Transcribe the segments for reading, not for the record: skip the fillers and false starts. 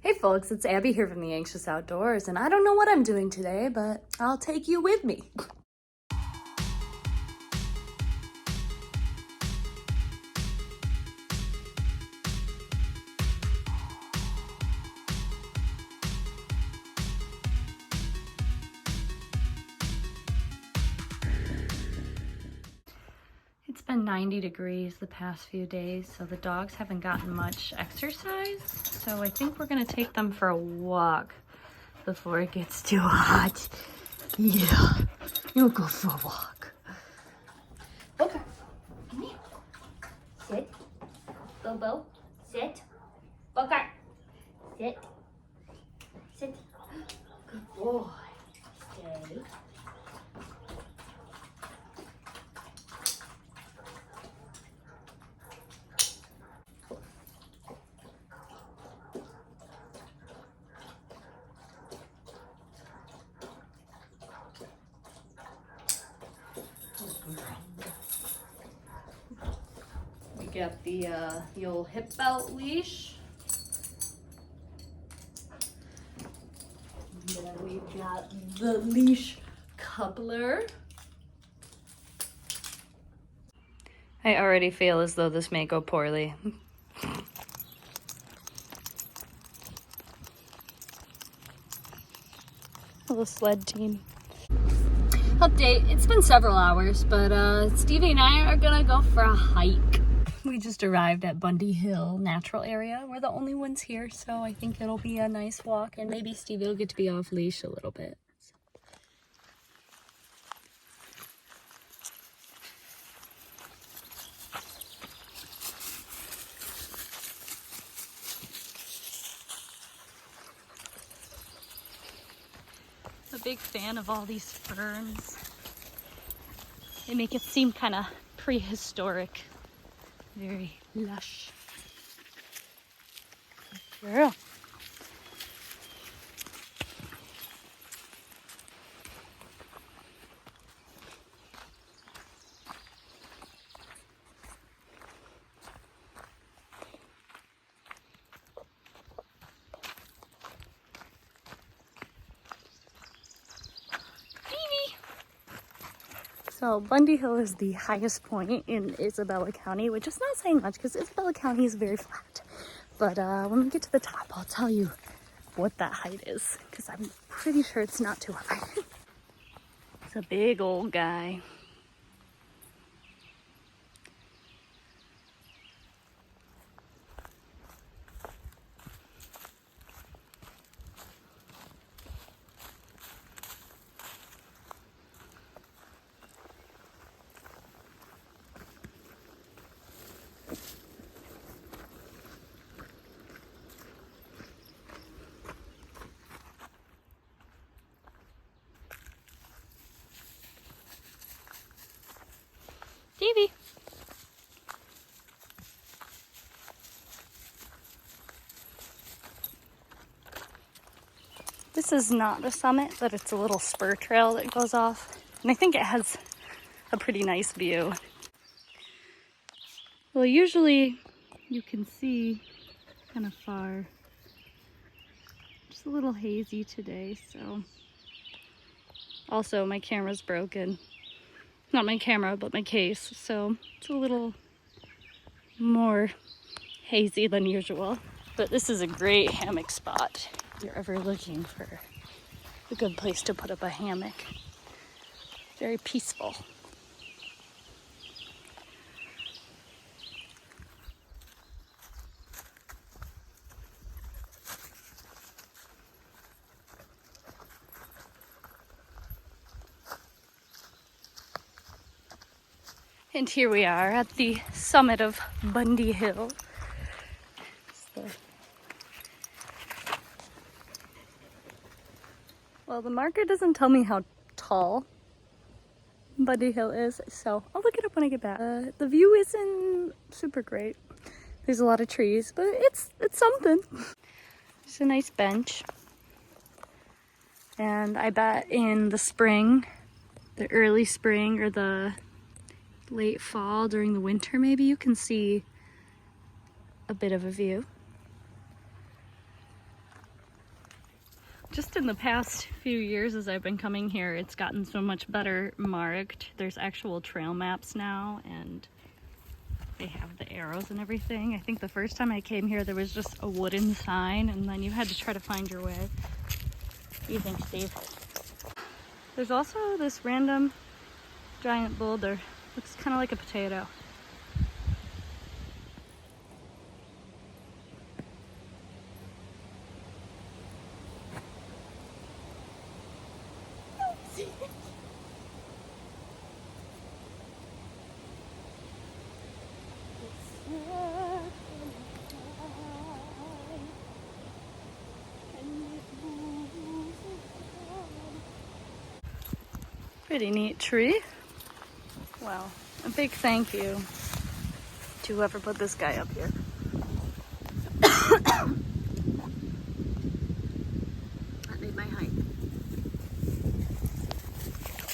Hey folks, it's Abby here from The Anxious Outdoors, and I don't know what I'm doing today, but I'll take you with me. It's been 90 degrees the past few days, so the dogs haven't gotten much exercise. So I think we're gonna take them for a walk before it gets too hot. Yeah, you'll go for a walk. Okay, come here. Sit. Bobo, sit. Okay. Sit. Sit. Good boy. Stay. We got the old hip belt leash. And then we've got the leash coupler. I already feel as though this may go poorly. Little sled team. Update, it's been several hours, but Stevie and I are gonna go for a hike. We just arrived at Bundy Hill Natural Area. We're the only ones here, so I think it'll be a nice walk, and maybe Stevie will get to be off leash a little bit. A big fan of all these ferns. They make it seem kind of prehistoric. Very lush. Good girl. So Bundy Hill is the highest point in Isabella County, which is not saying much because Isabella County is very flat. But when we get to the top, I'll tell you what that height is because I'm pretty sure it's not too high. It's a big old guy. Stevie. This is not the summit, but it's a little spur trail that goes off. And I think it has a pretty nice view. Well, usually you can see kind of far. Just a little hazy today, so. Also, my camera's broken. Not my camera, but my case, so it's a little more hazy than usual. But this is a great hammock spot if you're ever looking for a good place to put up a hammock. Very peaceful. And here we are at the summit of Bundy Hill. Well, the marker doesn't tell me how tall Bundy Hill is, so I'll look it up when I get back. The view isn't super great. There's a lot of trees, but it's something. There's a nice bench. And I bet in the spring, the early spring or the late fall during the winter, maybe you can see a bit of a view. just in the past few years as I've been coming here, it's gotten so much better marked. There's actual trail maps now, and they have the arrows and everything. I think the first time I came here, there was just a wooden sign, and then you had to try to find your way. What do you think, Steve? There's also this random giant boulder. Looks kind of like a potato. Pretty neat tree. Well, a big thank you to whoever put this guy up here. That made my hike.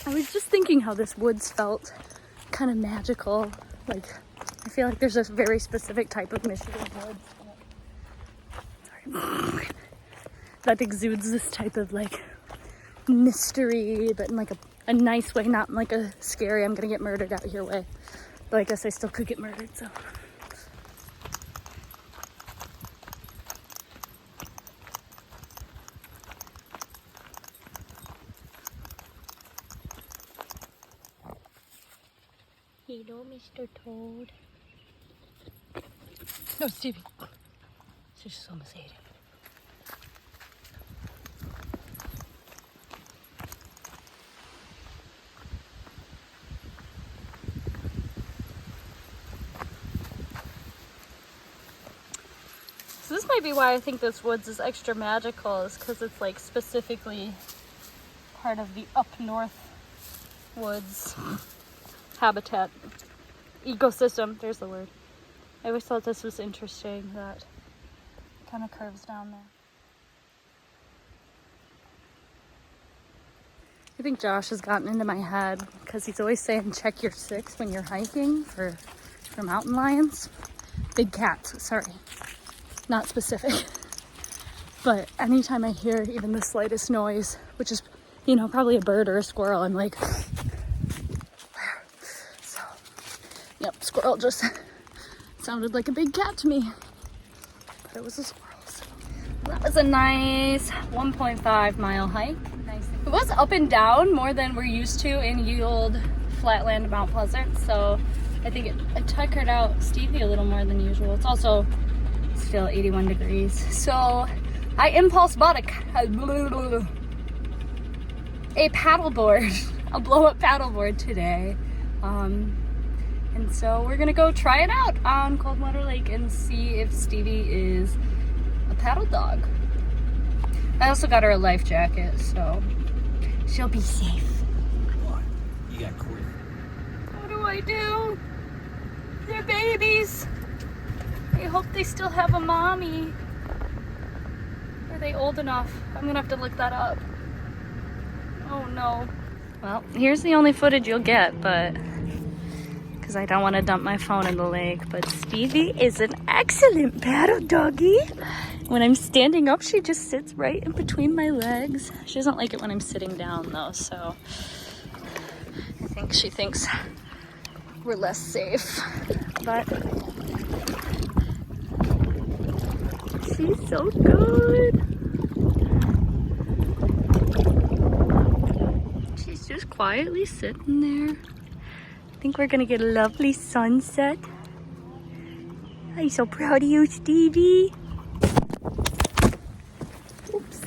I was just thinking how this woods felt kind of magical. Like, I feel like there's a very specific type of Michigan woods that exudes this type of like mystery, but in like a nice way, not in like a scary, I'm gonna get murdered out here way. But I guess I still could get murdered, so. Hello, Mr. Toad. No, Stevie. She's so mistaken. So this might be why I think this woods is extra magical, is because it's like specifically part of the up north woods habitat ecosystem. There's the word. I always thought this was interesting, that it kind of curves down there. I think Josh has gotten into my head because he's always saying check your 6 when you're hiking for mountain lions. Big cats, sorry. Not specific. But anytime I hear even the slightest noise, which is, you know, probably a bird or a squirrel, I'm like, so, yep, squirrel just sounded like a big cat to me. But it was a squirrel. So. That was a nice 1.5 mile hike. Nice. It was up and down more than we're used to in ye old flatland Mount Pleasant, so I think it tuckered out Stevie a little more than usual. It's also still 81 degrees. So I impulse bought a paddleboard, a blow-up paddleboard today. And so we're gonna go try it out on Coldwater Lake and see if Stevie is a paddle dog. I also got her a life jacket, so she'll be safe. What? You got cool. What do I do? They're babies. I hope they still have a mommy. Are they old enough? I'm gonna have to look that up. Oh no. Well, here's the only footage you'll get, but because I don't want to dump my phone in the lake, but Stevie is an excellent paddle doggy. When I'm standing up, she just sits right in between my legs. She doesn't like it when I'm sitting down though, so I think she thinks we're less safe. But she's so good. She's just quietly sitting there. I think we're gonna get a lovely sunset. I'm so proud of you, Stevie. Oops.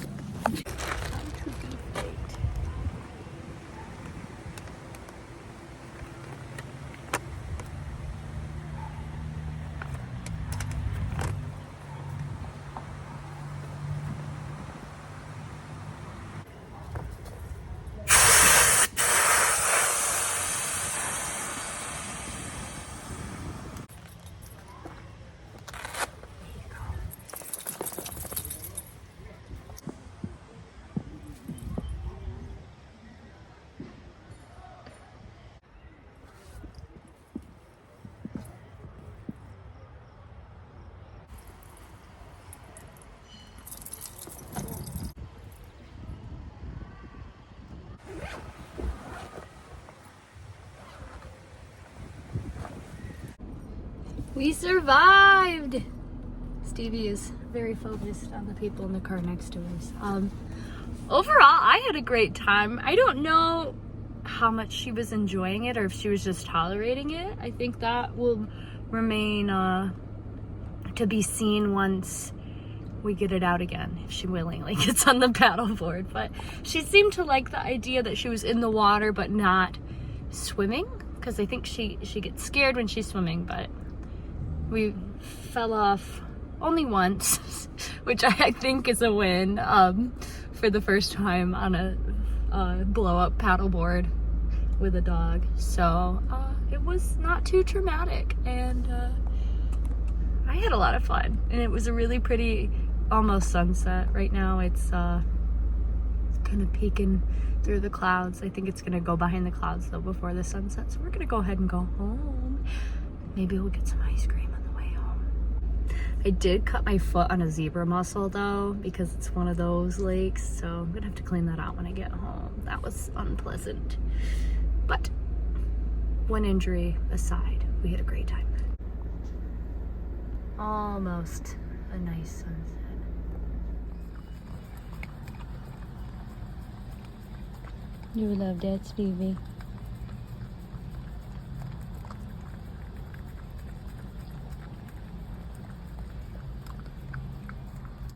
We survived! Stevie is very focused on the people in the car next to us. Overall, I had a great time. I don't know how much she was enjoying it or if she was just tolerating it. I think that will remain to be seen once we get it out again, if she willingly gets on the paddleboard. But she seemed to like the idea that she was in the water but not swimming, because I think she gets scared when she's swimming. But we fell off only once, which I think is a win for the first time on a blow-up paddleboard with a dog. So it was not too traumatic, and I had a lot of fun, and it was a really pretty almost sunset. Right now it's kind of peeking through the clouds. I think it's gonna go behind the clouds though before the sunset, so we're gonna go ahead and go home. Maybe we'll get some ice cream on the way home. I did cut my foot on a zebra mussel though, because it's one of those lakes, so I'm gonna have to clean that out when I get home. That was unpleasant, but one injury aside, we had a great time. Almost a nice sunset. You love that, Stevie.